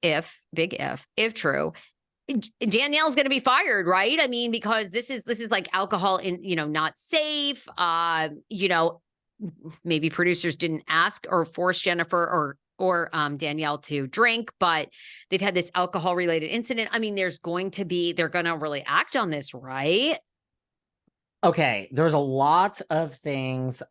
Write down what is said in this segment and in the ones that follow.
if true, Danielle's going to be fired, right? I mean, because this is like alcohol in, not safe. Maybe producers didn't ask or force Jennifer or Danielle to drink, but they've had this alcohol related incident. I mean, they're going to really act on this, right? Okay, there's a lot of things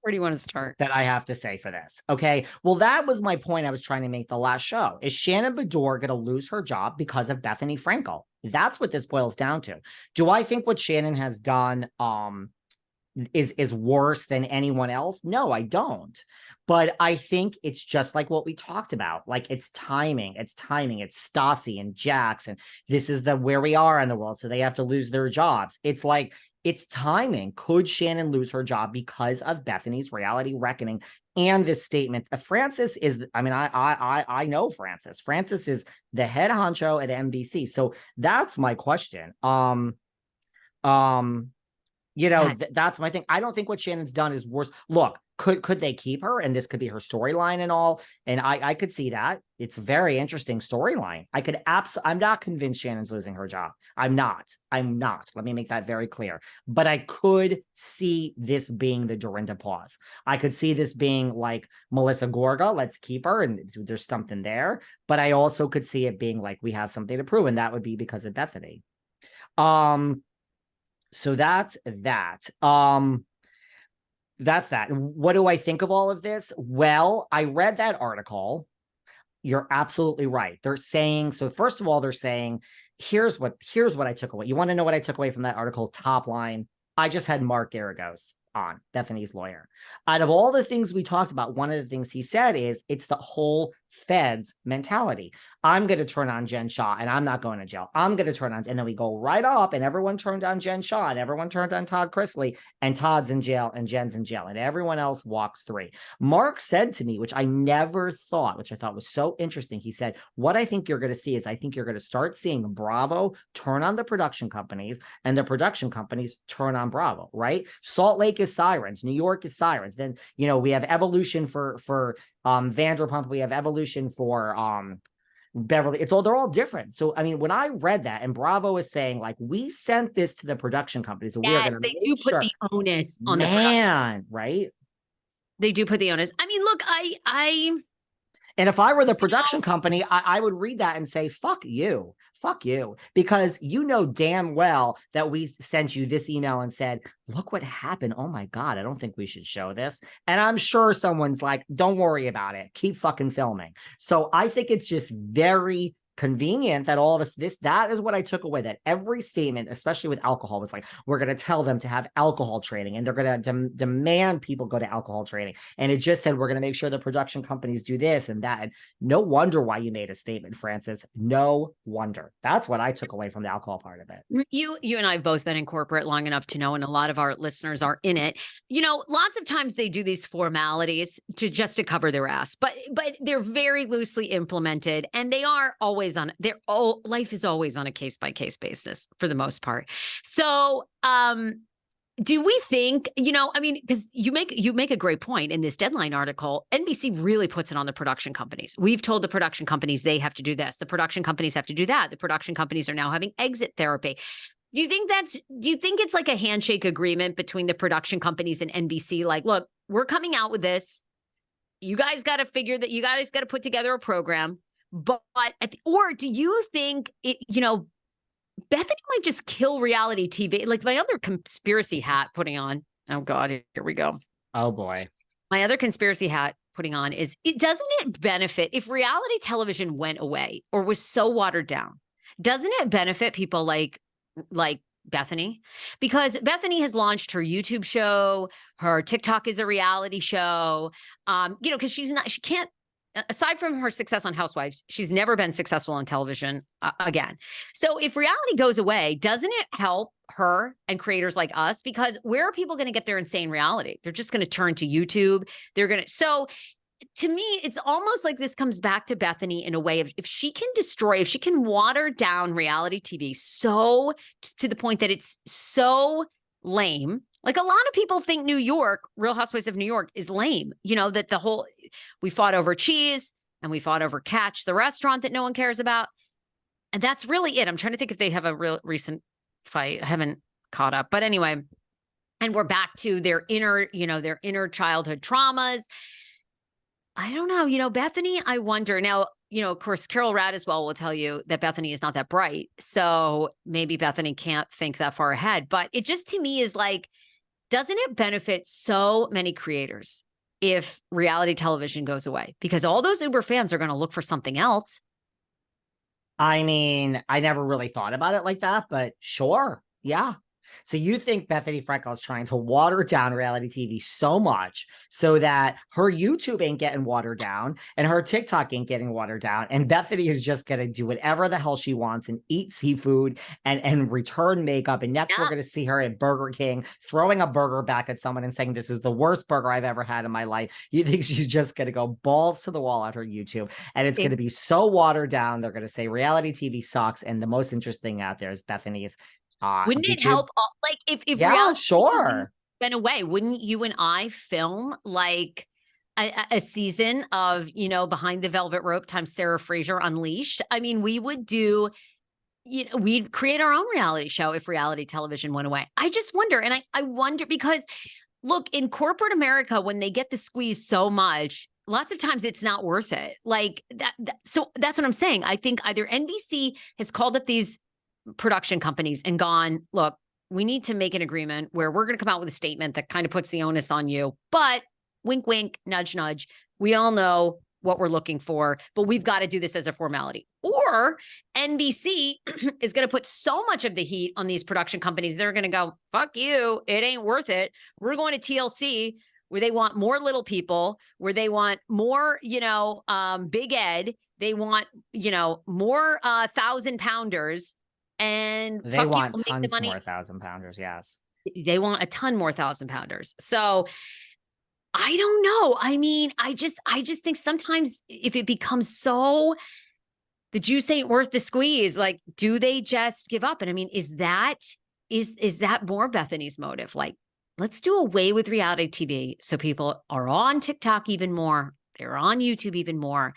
Where do you want to start? That I have to say for this. Okay, well, that was my point I was trying to make the last show. Is Shannon Bedore going to lose her job because of Bethenny Frankel? That's what this boils down to. Do I think what Shannon has done is worse than anyone else? No, I don't. But I think it's just like what we talked about. Like it's timing. It's Stassi and Jax, and this is where we are in the world. So they have to lose their jobs. It's like it's timing. Could Shannon lose her job because of Bethenny's reality reckoning and this statement? Francis is, I mean, I know Francis. Francis is the head honcho at NBC. So that's my question. That's my thing. I don't think what Shannon's done is worse. Look, could they keep her? And this could be her storyline and all. And I could see that. It's a very interesting storyline. I'm not convinced Shannon's losing her job. I'm not. Let me make that very clear. But I could see this being the Dorinda pause. I could see this being like Melissa Gorga, let's keep her, and there's something there. But I also could see it being like, we have something to prove, and that would be because of Bethenny. So that's that. That's that. What do I think of all of this? Well, I read that article. You're absolutely right. They're saying, so first of all, they're saying, here's what I took away. You want to know what I took away from that article? Top line. I just had Mark Garagos on, Bethenny's lawyer. Out of all the things we talked about, one of the things he said is it's the whole feds mentality. I'm going to turn on Jen Shah and I'm not going to jail. I'm going to turn on, and then we go right up and everyone turned on Jen Shah and everyone turned on Todd Chrisley, and Todd's in jail and Jen's in jail and everyone else walks free. Mark said to me, which I thought was so interesting. He said, what I think you're going to see is I think you're going to start seeing Bravo turn on the production companies and the production companies turn on Bravo, right? Salt Lake is Sirens. New York is Sirens. Then, we have Evolution for Vanderpump. We have Evolution for Beverly. They're all different. So, I mean, when I read that and Bravo is saying like, we sent this to the production companies. So yes, they do put the onus on the production. Right? They do put the onus. I mean, look, and if I were the production company, I would read that and say, fuck you, because damn well that we sent you this email and said, look what happened. Oh my God, I don't think we should show this. And I'm sure someone's like, don't worry about it. Keep fucking filming. So I think it's just very convenient that all of us, that is what I took away, that every statement, especially with alcohol, was like, we're going to tell them to have alcohol training and they're going to demand people go to alcohol training. And it just said, we're going to make sure the production companies do this and that. And no wonder why you made a statement, Francis. No wonder. That's what I took away from the alcohol part of it. You and I have both been in corporate long enough to know, and a lot of our listeners are in it. Lots of times they do these formalities just to cover their ass, but they're very loosely implemented, and they are always life is always on a case-by-case basis for the most part. So, do we think, because you make a great point in this Deadline article, NBC really puts it on the production companies. We've told the production companies they have to do this. The production companies have to do that. The production companies are now having exit therapy. Do you think it's like a handshake agreement between the production companies and NBC? Like, look, we're coming out with this. You guys got to put together a program. But, or do you think Bethenny might just kill reality TV? Like my other conspiracy hat putting on. Oh God, here we go. Oh boy. My other conspiracy hat putting on is, doesn't it benefit if reality television went away or was so watered down? Doesn't it benefit people like Bethenny? Because Bethenny has launched her YouTube show, her TikTok is a reality show. Because she can't. Aside from her success on Housewives, she's never been successful on television again. So if reality goes away, doesn't it help her and creators like us? Because where are people going to get their insane reality? They're just going to turn to YouTube. So to me, it's almost like this comes back to Bethenny in a way of if she can water down reality TV so to the point that it's so lame. Like a lot of people think New York, Real Housewives of New York is lame. That the whole, we fought over cheese. and we fought over Catch, the restaurant that no one cares about. And that's really it. I'm trying to think if they have a real recent fight. I haven't caught up. But anyway, and we're back to their inner childhood traumas. I don't know. Bethenny, I wonder now, of course, Carol Radiswell will tell you that Bethenny is not that bright. So maybe Bethenny can't think that far ahead. But it just to me is like, doesn't it benefit so many creators if reality television goes away? Because all those Uber fans are going to look for something else. I mean, I never really thought about it like that, but sure. Yeah. So you think Bethenny Frankel is trying to water down reality TV so much so that her YouTube ain't getting watered down and her TikTok ain't getting watered down. And Bethenny is just going to do whatever the hell she wants and eat seafood and return makeup. And next we're going to see her at Burger King throwing a burger back at someone and saying, this is the worst burger I've ever had in my life. You think she's just going to go balls to the wall at her YouTube and it's going to be so watered down. They're going to say reality TV sucks. And the most interesting out there is Bethenny's. Wouldn't it help? Like if yeah, reality sure. went away, wouldn't you and I film like a season of, Behind the Velvet Rope times Sarah Fraser Unleashed? I mean, we would do, we'd create our own reality show if reality television went away. I just wonder. And I wonder because look, in corporate America, when they get the squeeze so much, lots of times it's not worth it. Like that. So that's what I'm saying. I think either NBC has called up these production companies and gone, look, we need to make an agreement where we're going to come out with a statement that kind of puts the onus on you, but wink, wink, nudge, nudge. We all know what we're looking for, but we've got to do this as a formality. Or NBC is going to put so much of the heat on these production companies. They're going to go, fuck you. It ain't worth it. We're going to TLC where they want more little people, where they want more, Big Ed. They want, more 1,000-pounders. And they want you, tons more 1,000-pounders. Yes. They want a ton more 1,000-pounders. So I don't know. I mean, I just think sometimes if it becomes so the juice ain't worth the squeeze, like, do they just give up? And I mean, is that more Bethenny's motive? Like, let's do away with reality TV so people are on TikTok even more. They're on YouTube even more.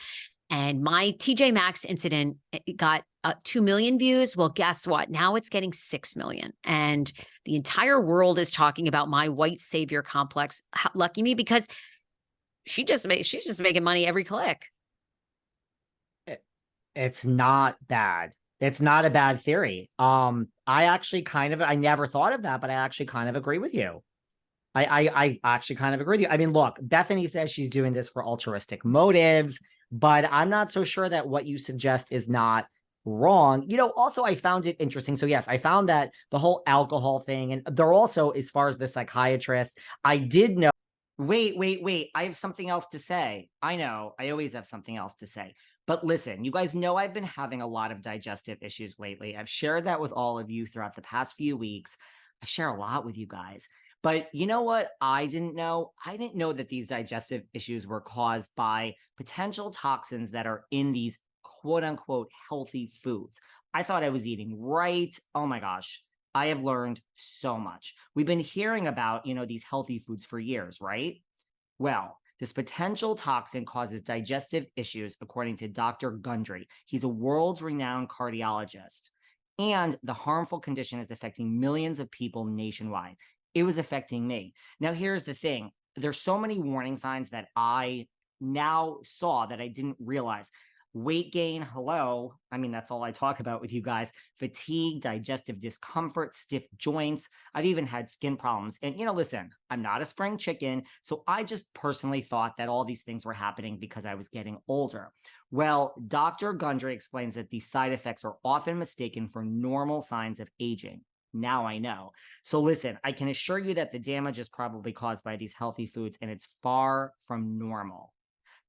And my TJ Maxx incident got 2 million views. Well, guess what? Now it's getting 6 million. And the entire world is talking about my white savior complex. Lucky me, because she's just making money every click. It's not bad. It's not a bad theory. I never thought of that, but I actually kind of agree with you. I actually kind of agree with you. I mean, look, Bethenny says she's doing this for altruistic motives, but I'm not so sure that what you suggest is not wrong. Also, I found it interesting. So yes, I found that the whole alcohol thing, and they're also, as far as the psychiatrist, I did know. Wait. I have something else to say. I know. I always have something else to say. But listen, you guys know I've been having a lot of digestive issues lately. I've shared that with all of you throughout the past few weeks. I share a lot with you guys. But you know what I didn't know? I didn't know that these digestive issues were caused by potential toxins that are in these quote unquote healthy foods. I thought I was eating right. Oh my gosh. I have learned so much. We've been hearing about, these healthy foods for years, right? Well, this potential toxin causes digestive issues, according to Dr. Gundry. He's a world's renowned cardiologist. And the harmful condition is affecting millions of people nationwide. It was affecting me. Now, here's the thing. There's so many warning signs that I now saw that I didn't realize. Weight gain, hello. I mean, that's all I talk about with you guys. Fatigue, digestive discomfort, stiff joints. I've even had skin problems. And, listen, I'm not a spring chicken. So I just personally thought that all these things were happening because I was getting older. Well, Dr. Gundry explains that these side effects are often mistaken for normal signs of aging. Now I know. So listen, I can assure you that the damage is probably caused by these healthy foods, and it's far from normal.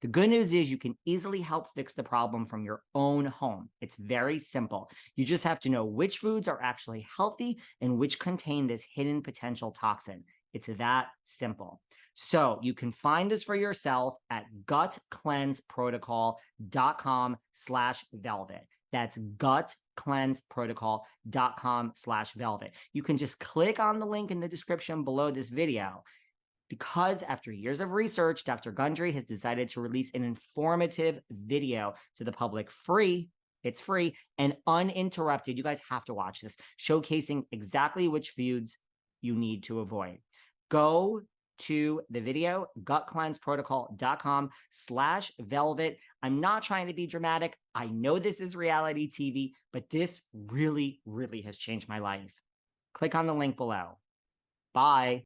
The good news is you can easily help fix the problem from your own home. It's very simple. You just have to know which foods are actually healthy and which contain this hidden potential toxin. It's that simple. So you can find this for yourself at gutcleanseprotocol.com/velvet. That's gutcleanseprotocol.com/velvet. You can just click on the link in the description below this video. Because after years of research, Dr. Gundry has decided to release an informative video to the public free. It's free and uninterrupted. You guys have to watch this, showcasing exactly which foods you need to avoid. Go to the video, gutcleanseprotocol.com/velvet. I'm not trying to be dramatic. I know this is reality TV, but this really, really has changed my life. Click on the link below. Bye.